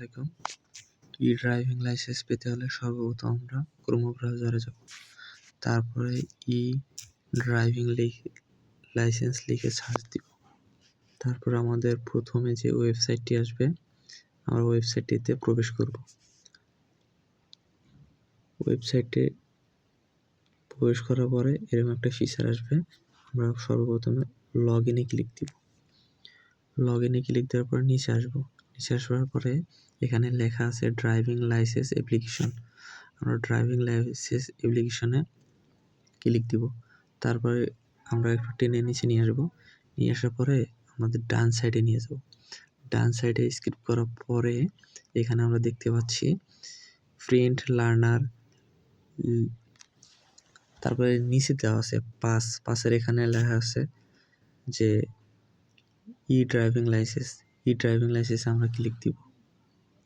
আলাইকুম। ই driving licence পেতে হলে সর্বপ্রথম আমরা ক্রোম ব্রাউজারে যাব। তারপরে ই ড্রাইভিং লাইসেন্স লিখে সার্চ দিব। তারপর আমাদের প্রথমে যে ওয়েবসাইটটি আসবে আমরা ওয়েবসাইটটিতে প্রবেশ করব। ওয়েবসাইটে প্রবেশ করার পরে এরকম একটা ফিচার আসবে। আমরা সর্বপ্রথমে লগ ইনে ক্লিক দিব। লগ ইনে ক্লিক দেওয়ার পরে নিচে আসবো। নিচে আসার পরে এখানে লেখা আছে ড্রাইভিং লাইসেন্স অ্যাপ্লিকেশন। আমরা ড্রাইভিং লাইসেন্স অ্যাপ্লিকেশনে ক্লিক দিব। তারপরে আমরা একটু টেনে নিচে নিয়ে আসবো। নিয়ে আসার পরে আমাদের ডান সাইডে নিয়ে যাব। ডান সাইডে স্কিপ করার পরে এখানে আমরা দেখতে পাচ্ছি প্রিন্ট লার্নার, তারপরে নিচে দেওয়া আছে পাসের এখানে লেখা আছে যে ই ড্রাইভিং লাইসেন্স আমরা ক্লিক দিব।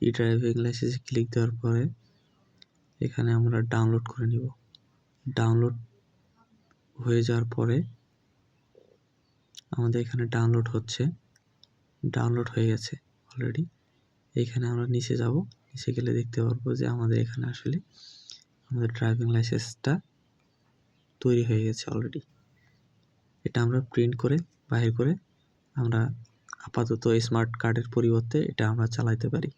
ই ড্রাইভিং লাইসেন্সে ক্লিক দেওয়ার পরে এখানে আমরা ডাউনলোড করে নিব। ডাউনলোড হয়ে যাওয়ার পরে আমাদের এখানে ডাউনলোড হয়ে গেছে অলরেডি। এইখানে আমরা নিচে যাব। নিচে গেলে দেখতে পারবো যে আমাদের এখানে আসলে আমাদের ড্রাইভিং লাইসেন্সটা তৈরি হয়ে গেছে অলরেডি। এটা আমরা প্রিন্ট করে বাহির করে আমরা আপাতত স্মার্ট কার্ডের পরিবর্তে এটা আমরা চালাতে পারি।